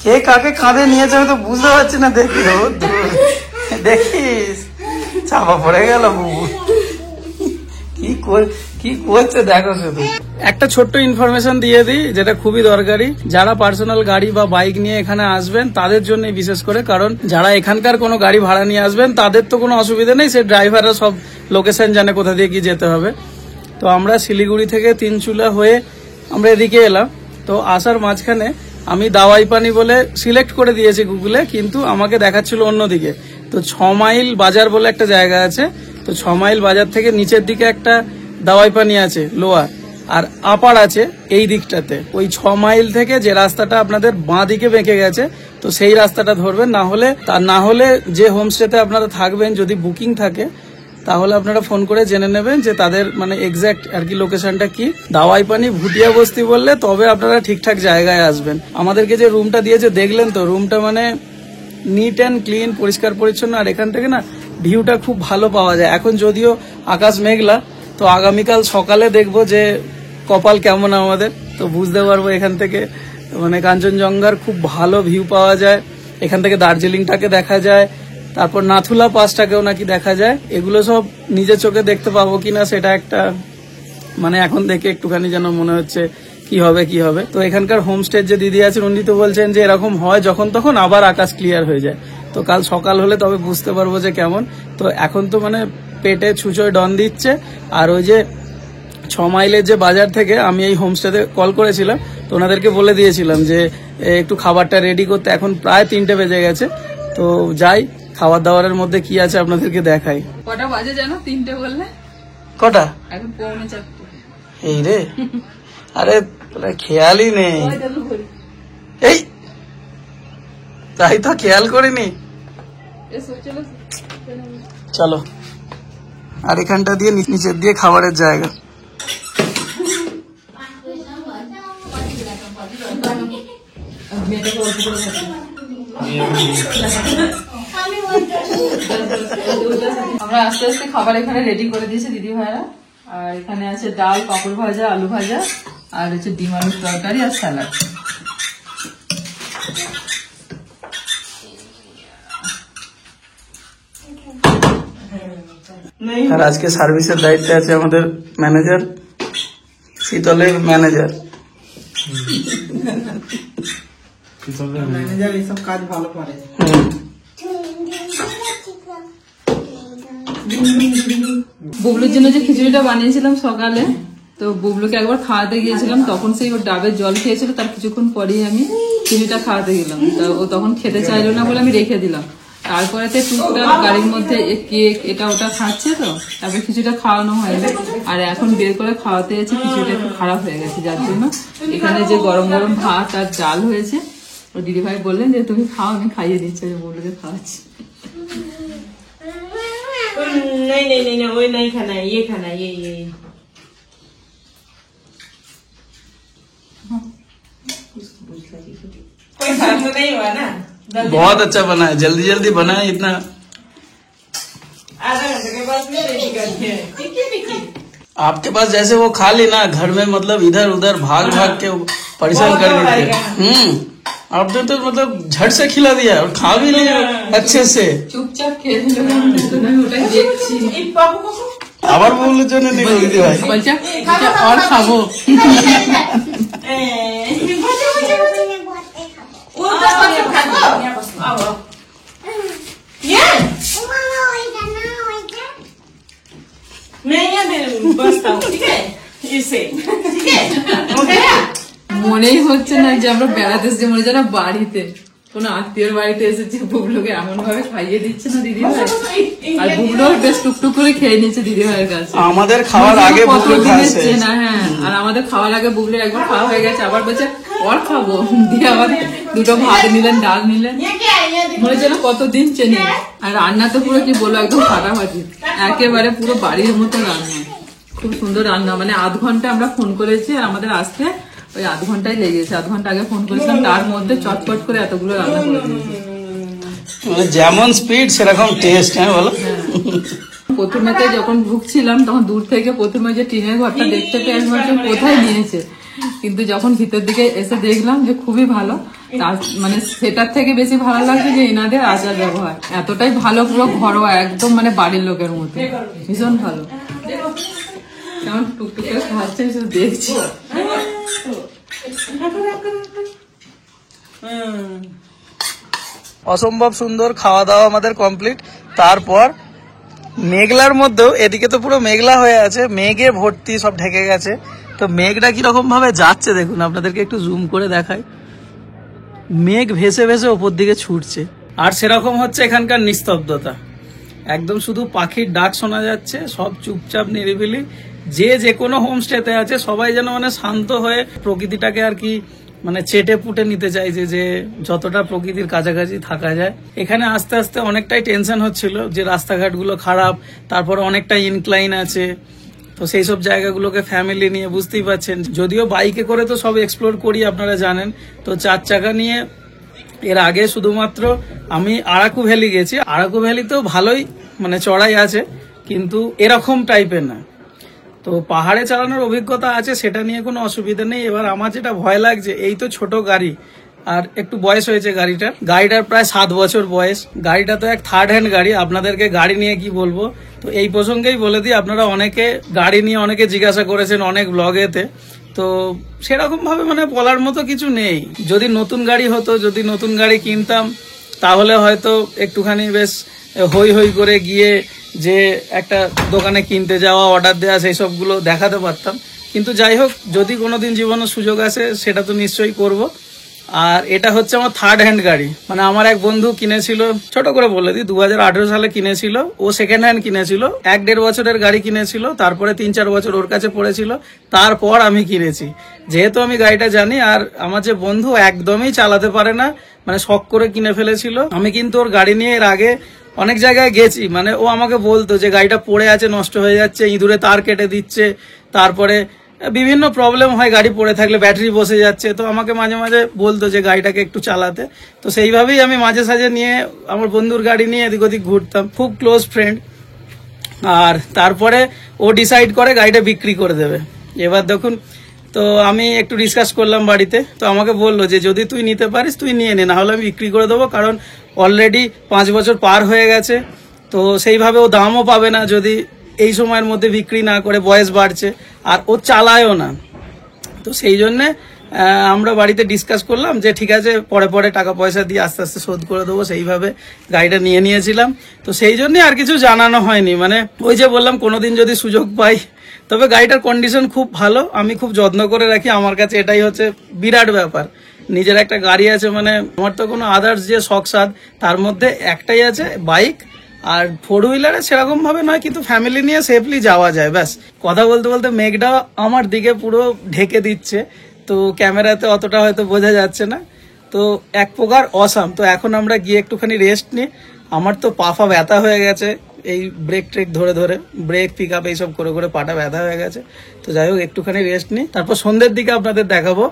কে কাকে কাঁধে নিয়েছে আমি তো বুঝতে পারছি না। দেখি দেখিস চাপা পড়ে গেল বুবু, কি করছে দেখো শুধু। একটা ছোট্ট ইনফরমেশন দিয়ে দিই, যেটা খুবই দরকারি। যারা পার্সোনাল গাড়ি বা বাইক নিয়ে এখানে আসবেন তাদের জন্য বিশেষ করে, কারণ যারা এখানকার কোনো গাড়ি ভাড়া নিয়ে আসবেন তাদের তো কোনো অসুবিধা নেই, সে ড্রাইভাররা সব লোকেশন জানে কোথা দিয়ে কি যেতে হবে। তো আমরা শিলিগুড়ি থেকে তিনচুলা হয়ে আমরা এদিকে এলাম। তো আসার মাঝখানে আমি দাওয়াই পানি বলে সিলেক্ট করে দিয়েছি গুগলে, কিন্তু আমাকে দেখাচ্ছিল অন্যদিকে। তো 6 মাইল বাজার বলে একটা জায়গা আছে, তো 6 মাইল বাজার থেকে নিচের দিকে একটা দাওয়াই পানি আছে লোয়ার, আর আপার আছে এই দিকটাতে। ওই 6 মাইল থেকে যে রাস্তাটা আপনাদের বাঁ দিকে বেঁকে গেছে, তো সেই রাস্তাটা ধরবেন। না হলে যে হোমস্টেতে আপনারা থাকবেন, যদি বুকিং থাকে তাহলে আপনারা ফোন করে জেনে নেবেন যে তাদের মানে এক্সাক্ট আর কি লোকেশনটা কি। দাওয়াই পানি ভুটিয়া বস্তি বললে তবে আপনারা ঠিকঠাক জায়গায় আসবেন। আমাদেরকে যে রুমটা দিয়েছে দেখলেন তো, রুমটা মানে নিট অ্যান্ড ক্লিন, পরিষ্কার পরিচ্ছন্ন। আর এখান থেকে না ভিউটা খুব ভালো পাওয়া যায়। এখন যদিও আকাশ মেঘলা, তো আগামীকাল সকালে দেখবো যে কপাল কেমন আমাদের, তো বুঝতে পারবো এখান থেকে মানে কাঞ্চনজঙ্ঘার খুব ভালো ভিউ পাওয়া যায়। এখান থেকে দার্জিলিংটাকে দেখা যায়, তারপর নাথুলা পাসটাকেও নাকি দেখা যায়। এগুলো সব নিজের চোখে দেখতে পাবো কিনা সেটা একটা মানে এখন দেখে একটুখানি যেন মনে হচ্ছে কি হবে। তো এখানকার হোমস্টে যে দিদি আছেন উনি তো বলছেন যে এরকম হয় যখন তখন, আবার আকাশ ক্লিয়ার হয়ে যায়। তো কাল সকাল হলে তবে বুঝতে পারবো যে কেমন। তো এখন তো মানে পেটে ছুঁচোয় ডন দিচ্ছে। আর ওই যে 6 মাইলের যে বাজার থেকে আমি এই হোমস্টেতে কল করেছিলাম, তো ওনাদেরকে বলে দিয়েছিলাম যে একটু খাবারটা রেডি করতে। এখন প্রায় 3টে বেজে গেছে, তো যাই খাবার দাবারের মধ্যে কি আছে আপনাদেরকে দেখাই। কটা বাজে জানো? 3টে বললে, কটা? এখন 3:45। এই রে, আরে খেয়ালই নেই। এই তাই তো খেয়াল করিনি। চলো, আর এখানটা দিয়ে নিচের দিয়ে খাবারের জায়গা। আমরা আস্তে আস্তে খাবার এখানে রেডি করে দিয়েছে দিদি ভাইরা। আর এখানে আছে ডাল, পাপড় ভাজা, আলু ভাজা, আর হচ্ছে ডিম আলুর তরকারি আর স্যালাড। আর আজকে সার্ভিসের দায়িত্বে আছে আমাদের ম্যানেজার, শীতলের ম্যানেজার। ম্যানেজার এইসব কাজ ভালো পারে। বুবলুর জন্য যে খিচুড়িটা বানিয়েছিলাম সকালে, তো বুবলুকে একবার খাওয়াতে গিয়েছিলাম, তখন সেই ওর ডাবের জল খেয়েছিল, তার কিছুক্ষণ পরেই আমি খিচুড়িটা খাওয়াতে গেলাম। তা ও তখন খেতে চাইলো না বলে আমি রেখে দিলাম। তারপরে টুকটাক গাড়ির মধ্যে কেক এটা ওটা খাচ্ছে, তো তারপরে কিছুটা খাওয়ানো হয়নি। আর এখন বের করে খাওয়াতে গেছে, কিছুটা একটু খারাপ হয়ে গেছে, যার জন্য এখানে যে গরম গরম ভাত আর ডাল হয়েছে, ও দিদিভাই বললেন যে তুমি খাও, আমি খাইয়ে দিচ্ছি, বুবলুকে খাওয়াচ্ছি। नहीं नहीं नहीं नहीं, वो नहीं खाना है, ये खाना है, ये कोई खराब तो नहीं हुआ ना? बहुत अच्छा बना है, जल्दी जल्दी बना है इतना। आधा घंटे के बाद में रेडी करते हैं, ठीक है निकी? आपके पास जैसे वो खा ली ना घर में, मतलब इधर उधर भाग भाग के परेशान कर देते। आपने तो मतलब झट से खिला दिया और खा भी लिया अच्छे से। চুপচাপ খেয়ে নিল, আমি ওটাই দেখছি। ये पापू को আবার বললে জন্য দিল দিদি ভাই। বলছে আর খাবো। वो तो बच्चे खाते हैं, आओ ये मैं यहाँ पे बसता हूँ, ठीक है? इसे ठीक है, हो गया? মনেই হচ্ছে না যে আমরা বেড়াতে এসেছি, মনে হচ্ছে না বাড়িতে কোনো আত্মীয়র বাড়িতে এসেছি। বুবলুকে এমন ভাবে খাইয়ে দিচ্ছে না দিদি ভাই, আর বুবলু বেশ টুকটুক করে খেয়ে নিচ্ছে দিদি ভাইয়ের কাছে। আমাদের খাওয়ার আগে বুবলু খাচ্ছে না, হ্যাঁ, আর আমাদের খাওয়ার আগে বুবলুর একবার খাওয়া হয়ে গেছে, আবার বলছে ওর খাবো, দিয়ে আবার দুটো ভাত নিলেন, ডাল নিলেন, ये क्या है? ये মনে হচ্ছে না কতদিন চেনে। আর রান্না তো পুরো কি বলবো, একদম ফাটাফাটি, একেবারে পুরো বাড়ির মতো রান্না, খুব সুন্দর রান্না। মানে আধ ঘন্টা আমরা ফোন করেছি, আর আমাদের আসতে ওই আধ ঘন্টাই লেগেছে। আধ ঘন্টা আগে ফোন করেছিলাম, তার মধ্যে চটপট করে এতগুলো রান্না করে দিয়েছে। মানে যেমন স্পিড সেরকম টেস্ট, হ্যাঁ বলো। প্রথমেতে যখন ঢুকছিলাম তখন দূর থেকে প্রথমে যে টিনের ঘরটা দেখতে পেয়ে আমি ভাবছি কোথায় নিয়েছে, কিন্তু যখন ভিতর দিকে এসে দেখলাম যে খুবই ভালো। তার মানে সেটার থেকে বেশি ভালো লাগছে যে এনাদের আচার ব্যবহার এতটাই ভালো, পুরো ঘরোয়া, একদম মানে বাড়ির লোকের মতো, ভীষণ ভালো। কেমন টুকটুক করে খাচ্ছে শুধু দেখছি। অসম্ভব সুন্দর খাওয়া দাওয়া আমাদের কমপ্লিট। তারপর মেঘলার মধ্যেও, এদিকে তো পুরো মেঘলা হয়ে আছে, মেঘে ভর্তি, সব ঢেকে গেছে। তো মেঘটা কিরকম ভাবে যাচ্ছে দেখুন, আপনাদেরকে একটু জুম করে দেখাই। মেঘ ভেসে ভেসে ওপর দিকে ছুটছে, আর সেরকম হচ্ছে এখানকার নিস্তব্ধতা, একদম শুধু পাখির ডাক শোনা যাচ্ছে, সব চুপচাপ নিরিবিলি। যে কোনো হোমস্টেতে আছে সবাই যেন মানে শান্ত হয়ে প্রকৃতিটাকে আর কি মানে চেটে পুটে নিতে চাইছে, যে যতটা প্রকৃতির কাছাকাছি থাকা যায়। এখানে আস্তে আস্তে অনেকটাই টেনশন হচ্ছিল যে রাস্তাঘাটগুলো খারাপ, তারপর অনেকটা ইনক্লাইন আছে, তো সেই সব জায়গাগুলোকে ফ্যামিলি নিয়ে, বুঝতেই পারছেন, যদিও বাইকে করে তো সব এক্সপ্লোর করি আপনারা জানেন, তো 4 চাকা নিয়ে এর আগে শুধুমাত্র আমি আরাকু ভ্যালি গেছি। আরাকু ভ্যালিতেও ভালোই মানে চড়াই আছে, কিন্তু এরকম টাইপের না। তো পাহাড়ে চালানোর অভিজ্ঞতা আছে, সেটা নিয়ে কোনো অসুবিধা নেই। এবার আমার যেটা ভয় লাগছে, এই তো ছোট গাড়ি, আর একটু বয়স হয়েছে গাড়িটার প্রায় 7 বছর বয়স। গাড়িটা তো এক থার্ড হ্যান্ড গাড়ি, আপনাদেরকে গাড়ি নিয়ে কি বলবো। তো এই প্রসঙ্গেই বলে দিই, আপনারা অনেকে গাড়ি নিয়ে অনেকে জিজ্ঞাসা করেছেন অনেক ব্লগেতে, তো সেরকম ভাবে মানে বলার মতো কিছু নেই। যদি নতুন গাড়ি হতো, যদি নতুন গাড়ি কিনতাম, তাহলে হয়তো একটুখানি বেশ হই হই করে গিয়ে যে একটা দোকানে কিনতে যাওয়া, অর্ডার দেওয়া, সেই সবগুলো দেখাতে পারতাম। কিন্তু যাই হোক, যদি কোনোদিন জীবনের সুযোগ আসে সেটা তো নিশ্চয়ই করব। আর এটা হচ্ছে আমার থার্ড হ্যান্ড গাড়ি, মানে আমার এক বন্ধু কিনেছিল, ছোট করে বলে দিই, 2018 সালে কিনেছিল ও, সেকেন্ড হ্যান্ড কিনেছিল, 1-1.5 বছরের গাড়ি কিনেছিল, তারপরে 3-4 বছর ওর কাছে পড়েছিল, তারপর আমি কিনেছি। যেহেতু আমি গাড়িটা জানি, আর আমার যে বন্ধু একদমই চালাতে পারে না, মানে শখ করে কিনে ফেলেছিল। আমি কিন্তু ওর গাড়ি নিয়ে এর আগে অনেক জায়গায় গেছি, মানে ও আমাকে বলতো যে গাড়িটা পড়ে আছে, নষ্ট হয়ে যাচ্ছে, ইঁদুরে তার কেটে দিচ্ছে, তারপরে বিভিন্ন প্রবলেম হয় গাড়ি পড়ে থাকলে, ব্যাটারি বসে যাচ্ছে, তো আমাকে মাঝে মাঝে বলতো যে গাড়িটাকে একটু চালাতে। তো সেইভাবেই আমি মাঝে সাঝে নিয়ে আমার বন্ধুর গাড়ি নিয়ে এদিক ওদিক ঘুরতাম, খুব ক্লোজ ফ্রেন্ড। আর তারপরে ও ডিসাইড করে গাড়িটা বিক্রি করে দেবে। এবার দেখুন, তো আমি একটু ডিসকাস করলাম বাড়িতে, তো আমাকে বললো যে যদি তুই নিতে পারিস তুই নিয়ে নে, না হলে আমি বিক্রি করে দেবো, কারণ অলরেডি 5 বছর পার হয়ে গেছে, তো সেইভাবে ও দামও পাবে না যদি এই সময়ের মধ্যে বিক্রি না করে, বয়স বাড়ছে, আর ও চালায়ও না। তো সেই জন্যে আমরা বাড়িতে ডিসকাস করলাম যে ঠিক আছে, পরে পরে টাকা পয়সা দিয়ে আস্তে আস্তে শোধ করে দেবো, সেইভাবে গাড়িটা নিয়ে নিয়েছিলাম। তো সেই জন্যে আর কিছু জানানো হয়নি, মানে ওই যে বললাম কোনোদিন যদি সুযোগ পাই। তবে গাড়িটার কন্ডিশন খুব ভালো, আমি খুব যত্ন করে রাখি, আমার কাছে এটাই হচ্ছে বিরাট ব্যাপার। নিজের একটা গাড়ি আছে, মানে আমার তো কোনো আদার্স যে শখ সাদ তার মধ্যে একটাই আছে, বাইক। আর 4 হুইলারে সেরকম ভাবে নয়, কিন্তু ফ্যামিলি নিয়ে সেফলি যাওয়া যায়। ব্যাস, কথা বলতে বলতে মেঘটা আমার দিকে পুরো ঢেকে দিচ্ছে, তো ক্যামেরাতে অতটা হয়তো বোঝা যাচ্ছে না, তো এক প্রকার অসাম। তো এখন আমরা গিয়ে একটুখানি রেস্ট নিই, আমার তো পা ব্যথা হয়ে গেছে, এই ব্রেক ট্রেক ধরে ধরে, ব্রেক পিক আপ এইসব করে করে পাটা ব্যথা হয়ে গেছে। তো যাই হোক, একটুখানি রেস্ট নিই, তারপর সন্ধ্যের দিকে আপনাদের দেখাবো,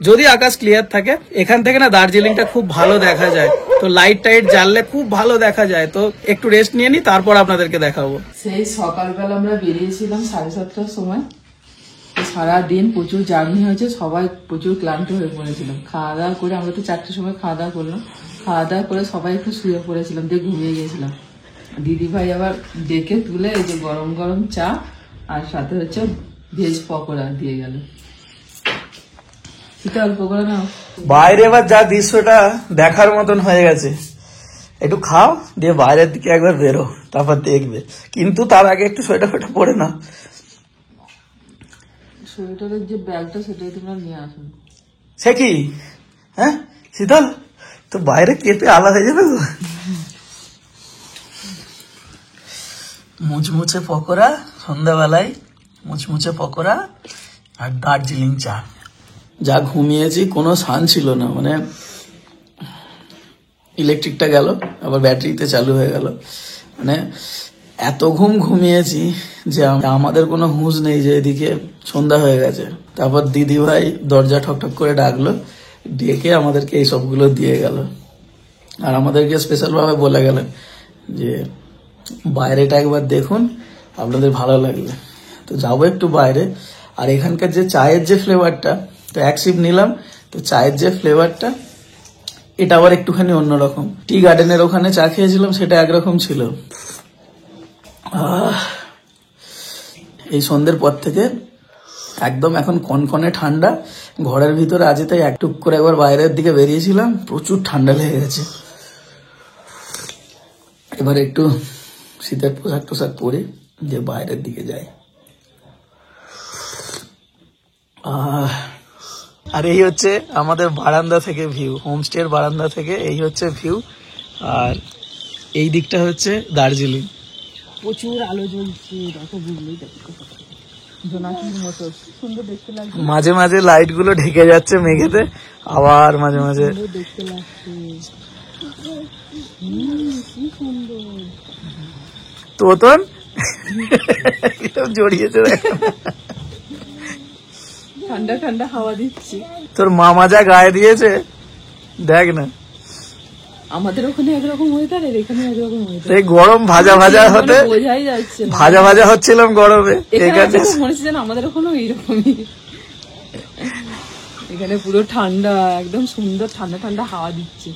যদি আকাশ ক্লিয়ার থাকে। এখান থেকে না দার্জিলিংটা খুব ভালো দেখা যায়, তো লাইট টাইট জ্বাললে খুব ভালো দেখা যায়। তো একটু রেস্ট নিয়ে নিই, তারপর আপনাদেরকে দেখাবো। সেই সকালবেলা আমরা বেরিয়েছিলাম 7:30টার সময়, সারাদিন প্রচুর জার্নি হয়েছে, সবাই প্রচুর ক্লান্ত হয়ে পড়েছিলাম। খাওয়া দাওয়া করে, আমরা তো 4টের সময় খাওয়া দাওয়া করলাম, খাওয়া দাওয়া করে সবাই একটু শুয়ে পড়েছিলাম, দিয়ে ঘুমিয়ে গেছিলাম। দিদি ভাই আবার ডেকে তুলে এই যে গরম গরম চা আর সাথে হচ্ছে ভেজ পকোড়া দিয়ে গেল। শীতল পকোড়া নাও। বাইরে এবার যা দৃশ্যটা দেখার মতন হয়ে গেছে, একটু খাও, দিয়ে বাইরের দিকে একবার বেরো, তারপর দেখবে। কিন্তু তার আগে একটু সোয়েটার ফোয়েটার পরে না। সোয়েটারের যে ব্যাগটা সেটাই তোমরা নিয়ে আসুন। সে কি, হ্যাঁ শীতল, তো বাইরে কেঁপে আলাদা হয়ে যাবে গো। মুচমুচে পকোড়া সন্ধ্যাবেলায়, মুচমুচে পকোড়া আর দার্জিলিং চা। যা ঘুমিয়েছি, কোনো সান ছিল না, মানে ইলেকট্রিকটা গেল, আবার ব্যাটারিতে চালু হয়ে গেল, মানে এত ঘুমিয়েছি যে আমাদের কোনো হুঁশ নেই যে এদিকে সন্ধ্যা হয়ে গেছে। তারপর দিদি ভাই দরজা ঠকঠক করে ডাকলো, ডেকে আমাদেরকে এই সবগুলো দিয়ে গেল, আর আমাদেরকে স্পেশাল ভাবে বলে গেলেন যে বাইরেটা একবার দেখুন, আপনাদের ভালো লাগবে। তো যাবো একটু বাইরে। আর এখানকার যে চায়ের যে ফ্লেভারটা, তো এক সিপ নিলাম, তো চায়ের যে ফ্লেভারটা এটা আবার একটুখানি অন্যরকম। টি গার্ডেনের ওখানে চা খেয়েছিলাম, সেটা একরকম ছিল। এই সন্ধ্যের পর থেকে একদম এখন কনকনে ঠান্ডা, ঘরের ভিতরে আজ তাই একটু করে একবার বাইরের দিকে বেরিয়েছিলাম, প্রচুর ঠান্ডা লেগে গেছে। এবার একটু শীতের পোশাক টোশাক পরে যে বাইরের দিকে যাই। আর এই হচ্ছে আমাদের বারান্দা থেকে ভিউ, হোমস্টের বারান্দা থেকে এই হচ্ছে ভিউ। আর এই দিকটা হচ্ছে দার্জিলিং। প্রচুর আলো জ্বলছে, দেখো বুঝলেই জোনাকির মতো সুন্দর দেখতে লাগছে। মাঝে মাঝে লাইট গুলো ঢেকে যাচ্ছে মেঘেতে, আবার মাঝে মাঝে দেখতে লাগছে। কি সুন্দর তোতন জড়িয়েছে, ঠান্ডা ঠান্ডা হাওয়া দিচ্ছে। তোর মামা যা গায়ে দিয়েছে দেখ না। আমাদের ওখানে একরকম ওয়েদার, আর এখানে একরকম ওয়েদার। এই গরম ভাজা ভাজা হতে বোঝাই যাচ্ছে না, ভাজা ভাজা হচ্ছিলাম গরমে। এখানে মনে হচ্ছে যেন আমাদের ওখানেও এইরকমই। এখানে পুরো ঠান্ডা, একদম সুন্দর ঠান্ডা ঠান্ডা হাওয়া দিচ্ছে।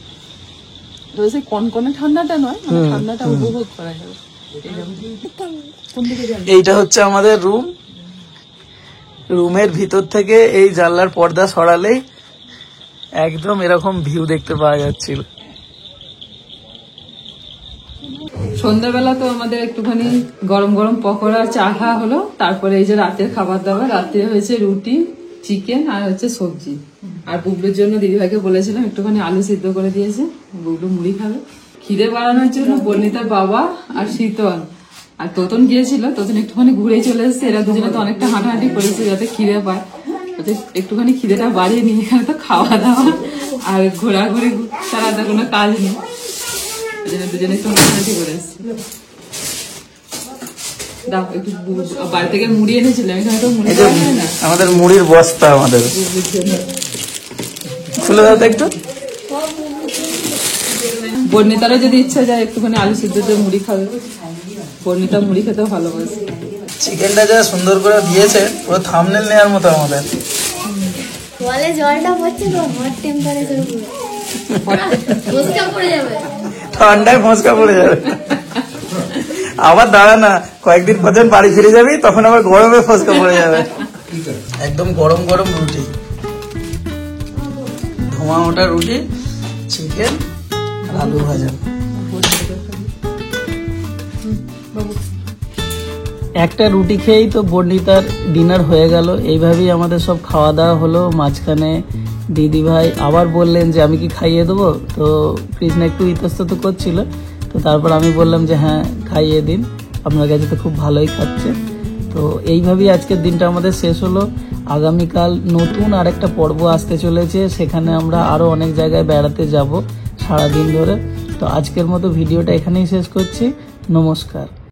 তো সেই কনকনে ঠান্ডাটা নয়, মানে ঠান্ডাটা উপভোগ করা যাবে। কোন দিকে যাবে? এইটা হচ্ছে আমাদের রুম। রুমের ভিতর থেকে এই জানলার পর্দা সরালেই একদম এরকম ভিউ দেখতে পাওয়া যাচ্ছিল। সন্ধ্যাবেলা তো আমাদের একটুখানি গরম গরম পকোড়া চা খাওয়া হলো। তারপরে এই যে রাতের খাবার দাবার, রাত্রে হয়েছে রুটি, চিকেন আর হচ্ছে সবজি। আর বুবলুর জন্য দিদিভাইকে বলেছিলাম একটুখানি আলু সিদ্ধ করে দিয়েছে, বুবলু মুড়ি খাবে। খিদে বাড়ানোর জন্য বর্ণিতার বাবা আর শীতল আর তোতন গিয়েছিল, তোতন একটুখানি ঘুরে চলে এসেছে। এরা দুজনে তো অনেকটা হাঁটাহাঁটি করেছে যাতে খিদে পায়, একটুখানি খিদেটা বাড়িয়ে নিয়ে এখানে তো খাওয়া দাওয়া আর ঘোরাঘুরি ছাড়া তো কোনো কাজ নেই, দুজনে একটু হাঁটাহাঁটি করে এসেছে। দাও একটু বাড়ি থেকে মুড়ি এনেছিলাম, এখানে তো মুড়ি পাওয়া যায় না। আমাদের মুড়ির বস্তা, আমাদের খুলে দাও তো একটু। বর্ণিতারও যদি ইচ্ছা যায় একটুখানি আলু সিদ্ধ দিয়ে মুড়ি খাবে, বর্ণিতা মুড়ি খেতে ভালোবাসে। চিকেনটা যা সুন্দর করে দিয়েছে পুরো থাম্বনেল নেওয়ার মতো আমাদের। বলে জলটা পড়ছে তো হট টেম্পারেচার পড়ে যাবে, ঠান্ডায় ফসকা পড়ে যাবে। আবার দাঁড়া না, কয়েকদিন পর যখন বাড়ি ফিরে যাবি তখন আবার গরমে ফসকা পড়ে যাবে। একদম গরম গরম রুটি, ধোঁয়া ওঠা রুটি, চিকেন আর আলু ভাজা। একটা রুটি খেয়েই তো বর্ণিতার ডিনার হয়ে গেল। এইভাবেই আমাদের সব খাওয়া দাওয়া হলো। মাঝখানে দিদি ভাই আবার বললেন যে আমি কি খাইয়ে দেবো, তো কৃষ্ণা একটু ইতস্তত করছিল, তো তারপর আমি বললাম যে হ্যাঁ খাইয়ে দিন, আপনার কাছে তো খুব ভালোই খাচ্ছে। তো এইভাবেই আজকের দিনটা আমাদের শেষ হলো। আগামীকাল নতুন আরেকটা পর্ব আসতে চলেছে, সেখানে আমরা আরো অনেক জায়গায় বেড়াতে যাব সারাদিন ধরে। তো আজকের মতো ভিডিওটা এখানেই শেষ করছি। নমস্কার।